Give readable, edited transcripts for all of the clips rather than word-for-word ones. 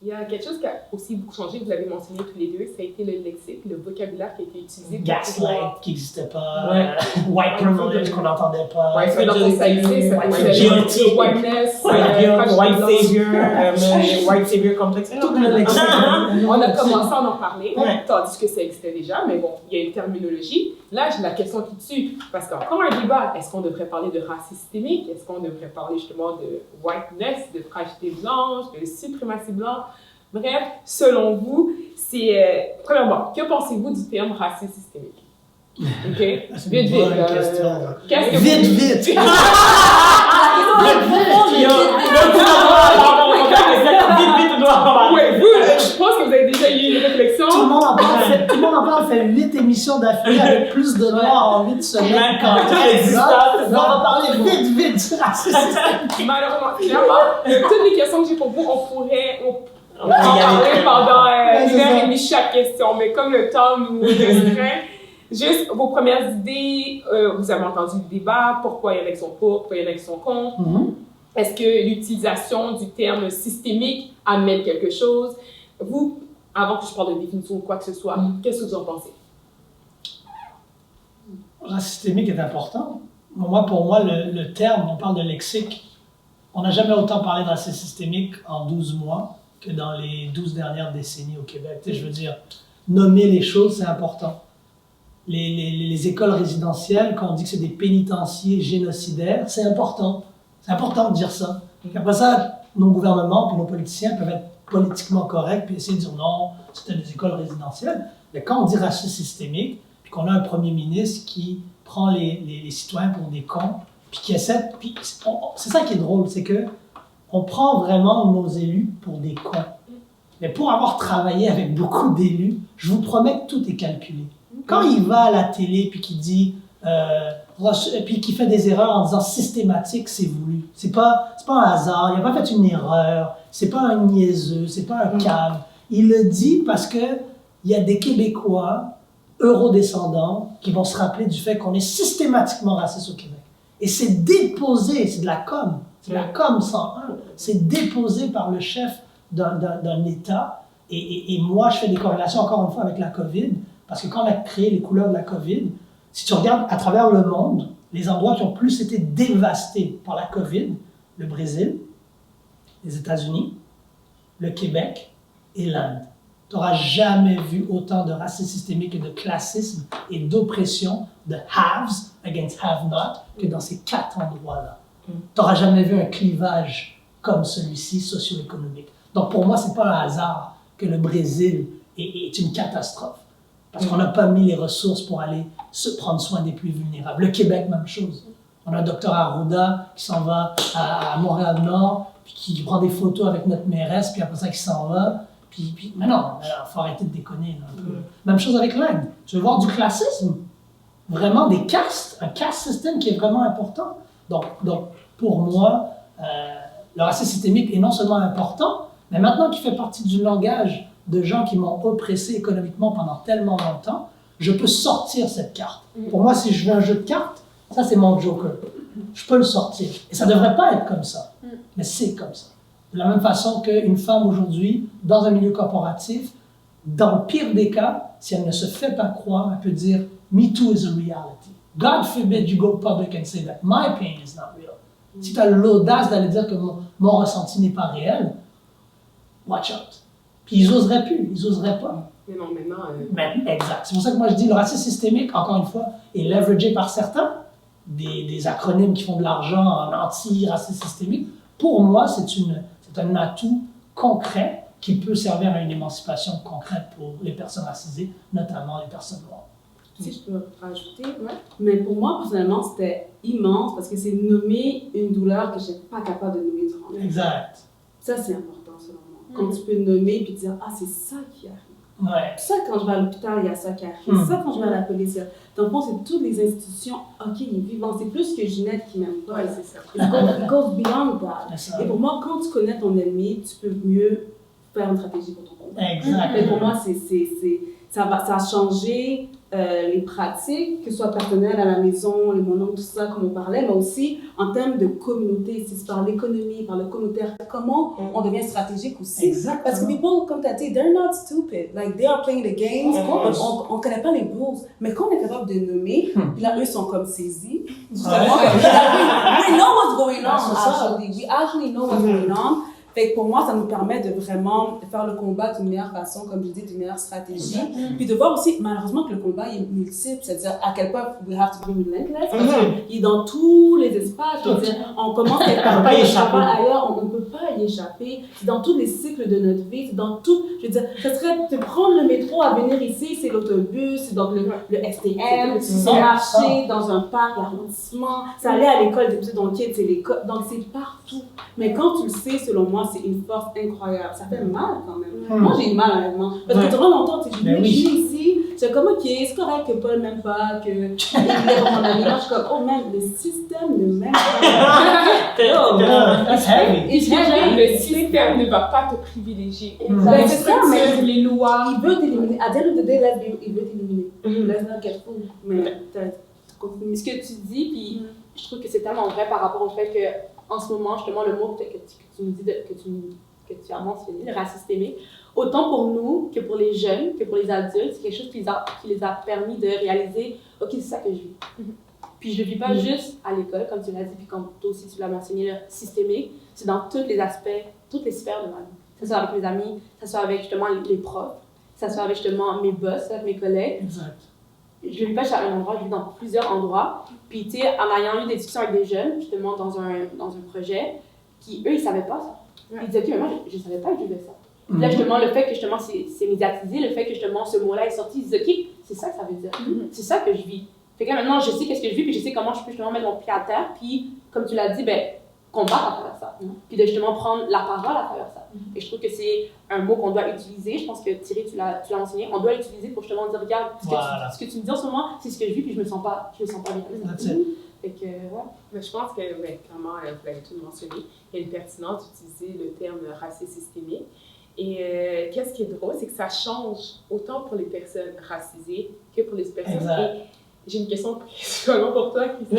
Il y a quelque chose qui a aussi beaucoup changé, vous l'avez mentionné tous les deux, ça a été le lexique, le vocabulaire qui a été utilisé. Gaslight qui n'existait pas, white privilege qu'on n'entendait pas. Ouais, ça existe, ça peut être whiteness, white savior complexe. Tout le lexique. On a commencé à en parler, tandis que ça existait déjà, mais bon, il y a une terminologie. Là, j'ai la question qui tue, parce qu'encore un débat, est-ce qu'on devrait parler de racisme systémique? Est-ce qu'on devrait parler justement de whiteness, de fragilité blanche, de suprématie blanche? Bref, selon vous, c'est... premièrement, que pensez-vous du terme racisme systémique? OK? Vite, vite. Qu'est-ce que vite, vite! Oui, vous, je pense que vous avez déjà eu une réflexion. Tout le monde en parle, fait 8 émissions d'affilée avec plus de noirs en 8 semaines. On va parler vite du racisme systémique. Malheureusement, clairement, toutes les questions que j'ai pour vous, on pourrait en parler pendant une heure et demie chaque question, mais comme le temps nous restreint, juste vos premières idées, vous avez entendu le débat, pourquoi il y en a qui sont pour, pourquoi il y en a qui sont contre. Est-ce que l'utilisation du terme systémique amène quelque chose? Vous, avant que je parle de définition ou quoi que ce soit, qu'est-ce que vous en pensez? Le racisme systémique est important. Pour moi, le terme, on parle de lexique. On n'a jamais autant parlé de racisme systémique en 12 mois que dans les 12 dernières décennies au Québec. Je veux dire, nommer les choses, c'est important. Les écoles résidentielles, quand on dit que c'est des pénitenciers génocidaires, c'est important. C'est important de dire ça. Donc après ça, nos gouvernements et nos politiciens peuvent être politiquement corrects puis essayer de dire non, c'était des écoles résidentielles. Mais quand on dit racisme systémique, puis qu'on a un premier ministre qui prend les citoyens pour des cons, puis qui essaie... Puis c'est ça qui est drôle, c'est que on prend vraiment nos élus pour des cons. Mais pour avoir travaillé avec beaucoup d'élus, je vous promets que tout est calculé. Quand il va à la télé puis qu'il dit... puis qui fait des erreurs en disant systématique, c'est voulu. C'est pas un hasard, il n'a pas fait une erreur, c'est pas un niaiseux, c'est pas un cave. Il le dit parce que il y a des Québécois eurodescendants qui vont se rappeler du fait qu'on est systématiquement raciste au Québec. Et c'est déposé, c'est de la com, c'est de la com 101, c'est déposé par le chef d'un État. Et moi, je fais des corrélations encore une fois avec la COVID, parce que quand on a créé les couleurs de la COVID, si tu regardes à travers le monde, les endroits qui ont plus été dévastés par la COVID, le Brésil, les États-Unis, le Québec et l'Inde. Tu n'auras jamais vu autant de racisme systémique et de classisme et d'oppression, de haves against have-not, que dans ces 4 endroits-là. Tu n'auras jamais vu un clivage comme celui-ci, socio-économique. Donc pour moi, ce n'est pas un hasard que le Brésil est une catastrophe. Parce qu'on n'a pas mis les ressources pour aller se prendre soin des plus vulnérables. Le Québec, même chose. On a un docteur Arruda qui s'en va à Montréal-Nord, puis qui prend des photos avec notre mairesse, puis après ça, qui s'en va. Mais non, il faut arrêter de déconner. Là, un peu. Même chose avec l'Inde. Tu veux voir du classisme? Vraiment des castes, un caste système qui est vraiment important. Donc pour moi, le racisme systémique est non seulement important, mais maintenant qu'il fait partie du langage de gens qui m'ont oppressé économiquement pendant tellement longtemps, je peux sortir cette carte. Pour moi, si je veux un jeu de cartes, ça c'est mon joker. Je peux le sortir. Et ça ne devrait pas être comme ça, mais c'est comme ça. De la même façon qu'une femme aujourd'hui, dans un milieu corporatif, dans le pire des cas, si elle ne se fait pas croire, elle peut dire « Me too is a reality ». God forbid you go public and say that my pain is not real. Si tu as l'audace d'aller dire que mon ressenti n'est pas réel, watch out. Puis ils n'oseraient pas. Mais non, maintenant... Exact. C'est pour ça que moi je dis le racisme systémique, encore une fois, est leveragé par certains, des acronymes qui font de l'argent en anti-racisme systémique. Pour moi, c'est un atout concret qui peut servir à une émancipation concrète pour les personnes racisées, notamment les personnes noires. Si je peux rajouter, mais pour moi, personnellement, c'était immense parce que c'est nommer une douleur que je n'étais pas capable de nommer durant la vie. Exact. Ça, c'est important, selon moi. Quand tu peux nommer et dire « Ah, c'est ça qui arrive. » Ça, quand je vais à l'hôpital, il y a ça qui arrive. Ça, quand je vais à la police, dans le fond, c'est toutes les institutions. OK, il est vivant. C'est plus que Ginette qui m'aime pas. Ouais, c'est ça. It goes beyond that. Et pour moi, quand tu connais ton ennemi, tu peux mieux faire une stratégie pour ton combat. Exact. Mais pour moi, ça a changé les pratiques, que ce soit personnelles à la maison, les moments, tout ça, comme on parlait, mais aussi en termes de communauté, si c'est par l'économie, par le communautaire, comment on devient stratégique aussi. Exactement. Parce que people, comme tu as dit, they're not stupid. Like, they are playing the games. On ne connaît pas les rules. Mais quand on est capable de nommer, puis là, eux sont comme saisis. Justement, we know what's going on, actually. We actually know what's going on. Fait que pour moi, ça nous permet de vraiment faire le combat d'une meilleure façon, comme je dis, d'une meilleure stratégie. Puis de voir aussi, malheureusement, que le combat est multiple, c'est-à-dire à quel point we have to be relentless, parce qu'il est dans tous les espaces. Je veux dire, on commence quelque part ailleurs, on ne peut pas y échapper. C'est dans tous les cycles de notre vie, c'est dans tout. Je veux dire, ce serait de prendre le métro à venir ici, c'est l'autobus, c'est donc le STM, c'est marcher dans un parc, l'arrondissement, c'est aller à l'école, donc c'est l'école, donc c'est partout. Mais quand tu le sais, selon moi, c'est une force incroyable. Ça fait mal quand même. Moi, j'ai eu mal honnêtement. Parce que durant longtemps, tu sais, je suis ici, c'est comme, ok, c'est correct que Paul m'aime pas, que il est mon ami. Là, je suis comme, oh man, le système ne m'aime pas. It's heavy. Le système ne va pas te privilégier. C'est ça, mais les lois. il veut t'éliminer. À the end of the day, il veut t'éliminer. Let's not get fooled. Mais ce que tu dis, puis je trouve que c'est tellement vrai par rapport au fait que en ce moment, justement, le mot que tu me dis, que tu as mentionné, le racisme systémique, autant pour nous que pour les jeunes, que pour les adultes, c'est quelque chose qui les a permis de réaliser, ok, c'est ça que je vis. Puis je ne le vis pas juste à l'école, comme tu l'as dit, puis comme toi aussi tu l'as mentionné, le systémique, c'est dans tous les aspects, toutes les sphères de ma vie. Que ce soit avec mes amis, que ce soit avec justement les profs, que ce soit avec justement mes boss, avec mes collègues. Exact. Je ne vis pas chez un endroit, je vis dans plusieurs endroits. Puis, tu sais, en ayant eu des discussions avec des jeunes, justement, dans un projet, qui, eux, ils ne savaient pas ça. Ils disaient, OK, mais moi, je ne savais pas que je vivais ça. Puis là, justement, le fait que, justement, c'est médiatisé, le fait que, justement, ce mot-là est sorti, ils disaient, OK, c'est ça que ça veut dire. C'est ça que je vis. Fait que là, maintenant, je sais qu'est-ce que je vis, puis je sais comment je peux, justement, mettre mon pied à terre, puis, comme tu l'as dit, ben, combattre à travers ça. Puis de, justement, prendre la parole à travers ça. Et je trouve que c'est un mot qu'on doit utiliser. Je pense que Thierry, tu l'as enseigné. On doit l'utiliser pour justement dire, regarde, ce que tu me dis en ce moment, c'est ce que je vis, puis je me sens pas bien. Fait que, ouais. Mais je pense que, clairement, vous l'avez tout mentionné, il y a une pertinence d'utiliser le terme racisme systémique. Et qu'est-ce qui est drôle, c'est que ça change autant pour les personnes racisées que pour les personnes. Exact. J'ai une question pour toi, Christine.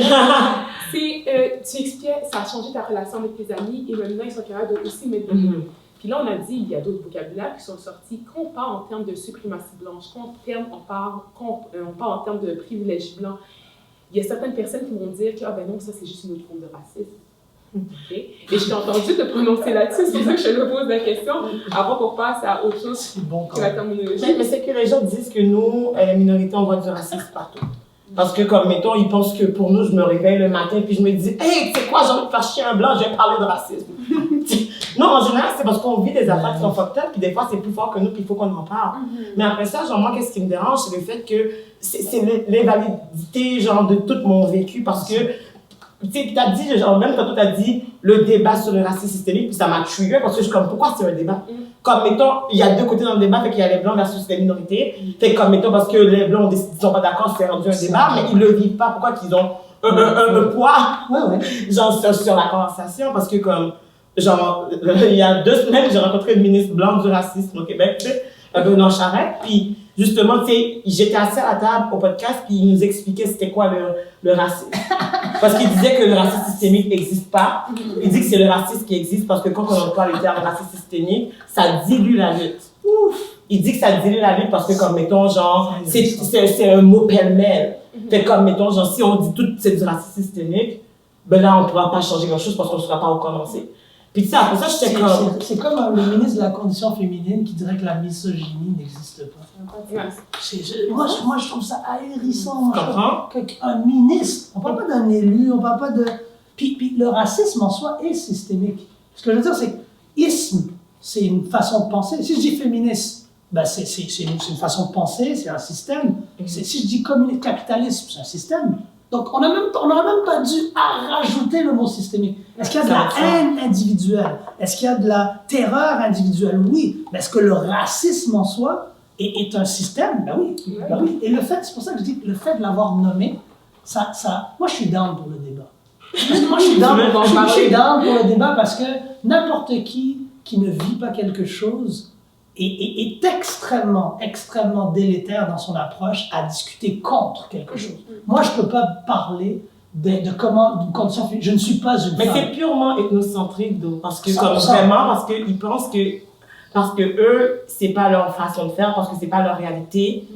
Tu expliquais, ça a changé ta relation avec tes amis et maintenant ils sont capables de aussi mettre des mots. Puis là, on a dit, il y a d'autres vocabulaires qui sont sortis. Quand on parle en termes de suprématie blanche, quand on parle en termes de privilège blanc, il y a certaines personnes qui vont dire que ah ben non, ça c'est juste une autre forme de racisme. Okay. Et je t'ai entendu te prononcer là-dessus, c'est pour ça que je te pose la question. Avant qu'on passe à autre chose que la terminologie. Mais c'est que les gens disent que nous, les minorités, on voit du racisme partout. Parce que, comme, mettons, ils pensent que pour nous, je me réveille le matin puis je me dis, hey, tu sais quoi, j'ai envie de faire chier un blanc, je vais parler de racisme. Non, en général, c'est parce qu'on vit des affaires qui sont fucked up, puis des fois, c'est plus fort que nous, puis il faut qu'on en parle. Mais après ça, genre, moi, qu'est-ce qui me dérange, c'est le fait que c'est l'invalidité, genre, de tout mon vécu, parce que, tu sais, t'as dit, genre, même quand t'as dit le débat sur le racisme systémique, puis ça m'a trigger, parce que je suis comme, pourquoi c'est un débat? Comme, mettons, il y a deux côtés dans le débat, fait qu'il y a les blancs versus les minorités. Fait comme, mettons, parce que les blancs ils sont pas d'accord, c'est rendu un débat, mais ils le vivent pas. Pourquoi qu'ils ont un poids, genre, sur la conversation? Parce que, comme, genre, il y a 2 semaines, j'ai rencontré une ministre blanche du racisme au Québec, tu sais, Benoît Charette, puis justement, tu sais, j'étais assis à la table au podcast, puis il nous expliquait c'était quoi le racisme. Parce qu'il disait que le racisme systémique n'existe pas. Il dit que c'est le racisme qui existe parce que quand on emploie le terme racisme systémique, ça dilue la lutte. Il dit que ça dilue la lutte parce que, comme, mettons, genre, c'est un mot pêle-mêle. Fait comme, mettons, genre, si on dit tout c'est du racisme systémique, ben là, on ne pourra pas changer grand-chose parce qu'on ne saura pas où commencer. Puis tu sais, après ça, j'étais comme... C'est comme le ministre de la Condition féminine qui dirait que la misogynie n'existe pas. Moi, je trouve ça ahurissant. Tu comprends? Un ministre, on ne parle pas d'un élu, on ne parle pas de... Puis le racisme en soi est systémique. Ce que je veux dire, c'est que isme, c'est une façon de penser. Si je dis féministe, ben c'est une façon de penser, c'est un système. Si je dis capitalisme, c'est un système. Donc, on n'aurait même pas dû rajouter le mot systémique. Est-ce qu'il y a de la haine individuelle? Est-ce qu'il y a de la terreur individuelle? Oui. Mais est-ce que le racisme en soi est un système? Ben oui. Ben oui. Et c'est pour ça que je dis que le fait de l'avoir nommé, moi je suis down pour le débat. Moi je suis down pour le débat parce que n'importe qui ne vit pas quelque chose est extrêmement, extrêmement délétère dans son approche à discuter contre quelque chose. Moi, je peux pas parler de comment, d'une condition, je ne suis pas une Mais femme. c'est purement ethnocentrique, donc, parce que, 100%. comme vraiment, parce qu'ils pensent parce que eux, c'est pas leur façon de faire, parce que c'est pas leur réalité,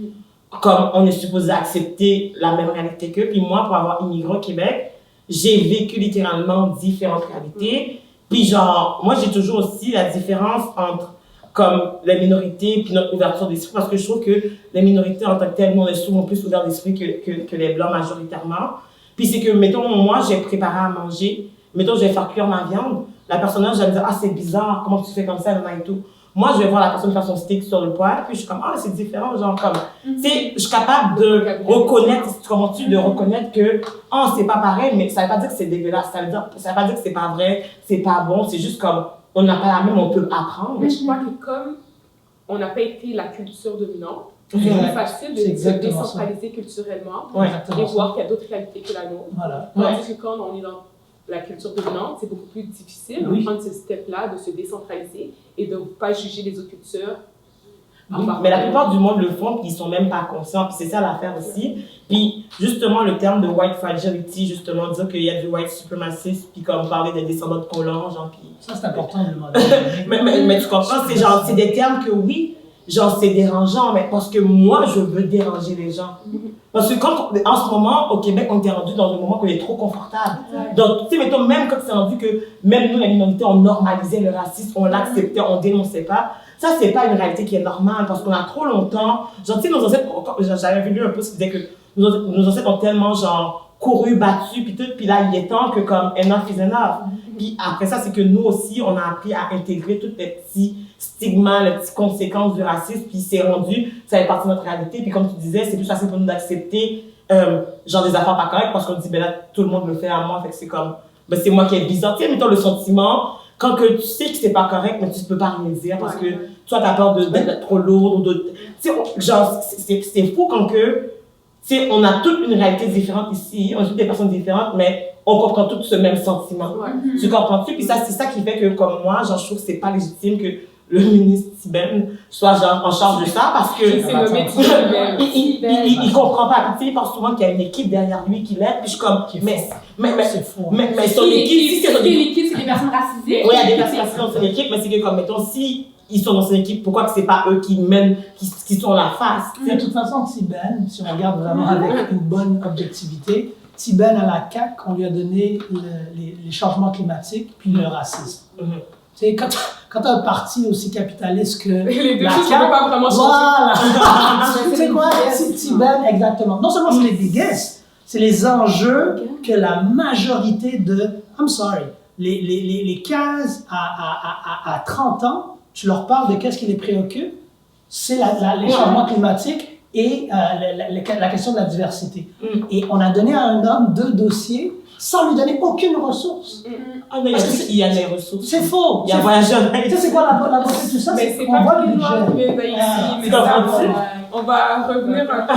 comme on est supposé accepter la même réalité qu'eux. Puis moi, pour avoir immigré au Québec, j'ai vécu littéralement différentes réalités. Puis genre, moi, j'ai toujours aussi la différence entre comme les minorités puis notre ouverture d'esprit, parce que je trouve que les minorités en tant que telles, nous, on est souvent plus ouverts d'esprit que les Blancs majoritairement. Puis c'est que, mettons, moi, j'ai préparé à manger, mettons, je vais faire cuire ma viande, la personne là, je vais me dire, ah, c'est bizarre, comment tu fais comme ça, et tout. Moi, je vais voir la personne faire son steak sur le poêle, puis je suis comme, ah, c'est différent, genre, comme, tu sais, je suis capable de reconnaître, de reconnaître que, oh, c'est pas pareil, mais ça veut pas dire que c'est dégueulasse, ça veut pas dire que c'est pas vrai, c'est pas bon, c'est juste comme, on n'a pas la même, on peut apprendre. Mais je crois que comme on n'a pas été la culture dominante, c'est plus facile de se décentraliser culturellement et voir qu'il y a d'autres réalités que la nôtre. Voilà. Tandis que quand on est dans la culture dominante, c'est beaucoup plus difficile de prendre ce step-là, de se décentraliser et de ne pas juger les autres cultures. Oui, mais la plupart du monde le font, puis ils sont même pas conscients, puis c'est ça l'affaire aussi. Puis justement, le terme de white fragility, justement, dire qu'il y a du white supremacist, puis comme parler des descendants de colons, genre, puis... Ça, c'est important de le demander. mais tu comprends, c'est genre, c'est des termes que oui, genre, c'est dérangeant, mais parce que moi, je veux déranger les gens. Parce que quand, en ce moment, au Québec, on est rendu dans un moment où on est trop confortable. Donc, tu sais, mettons, même quand c'est rendu que, même nous, la minorité, on normalisait le racisme, on l'acceptait, on dénonçait pas. Ça, c'est pas une réalité qui est normale, parce qu'on a trop longtemps, genre, tu sais, nos ancêtres, j'avais lu un peu ce qui disait que nos ancêtres ont tellement, genre, couru, battu, puis tout, puis là, il est temps que, comme, enough is enough. Puis après ça, c'est que nous aussi, on a appris à intégrer tous les petits stigmas, les petites conséquences du racisme, puis c'est rendu, ça fait partie de notre réalité, puis comme tu disais, c'est plus facile pour nous d'accepter, genre, des affaires pas correctes, parce qu'on dit, ben là, tout le monde le fait à moi, fait que c'est comme, ben c'est moi qui est bizarre. Tu sais, mettons le sentiment, quand que tu sais que c'est pas correct, mais tu peux pas rien dire, parce que toi, t'as peur d'être trop lourd, ou de, tu sais, genre, c'est fou quand que, tu sais, on a toute une réalité différente ici, on est toutes des personnes différentes, mais on comprend tous ce même sentiment. Tu comprends-tu? Puis ça, c'est ça qui fait que, comme moi, genre, je trouve que c'est pas légitime que le ministre Tiben soit, genre, en charge de ça, parce que... C'est le métier il comprend pas. Puis, il pense souvent qu'il y a une équipe derrière lui qui l'aide, puis je suis comme, mais c'est faux. Mais son équipe, si c'est son équipe... L'équipe, c'est des personnes racisées. Oui, il y a des personnes racisées dans son équipe, mais c'est que, comme, mettons, si ils sont dans son équipe, pourquoi que c'est pas eux qui mènent, qui sont la face? De toute façon, Tiben, si on regarde vraiment avec une bonne objectivité, Tiben à la CAQ, on lui a donné les changements climatiques puis le racisme. Tu sais, quand tu as un parti aussi capitaliste que les deux la choses ne CAQ, peuvent pas vraiment voilà! Tu sais quoi? C'est Tiben, exactement. Non seulement c'est les biggest, c'est les enjeux que la majorité de... I'm sorry. Les 15 à 30 ans, tu leur parles de qu'est-ce qui les préoccupe, c'est les changements climatiques et la question de la diversité. Et on a donné à un homme 2 dossiers sans lui donner aucune ressource. Ah non, il y a des ressources. C'est faux. Il y a voyageur. Tu sais, c'est quoi la beauté de tout ça? Mais c'est qu'on pas voit plus le loin budget. ici, mais ça, on va revenir un peu.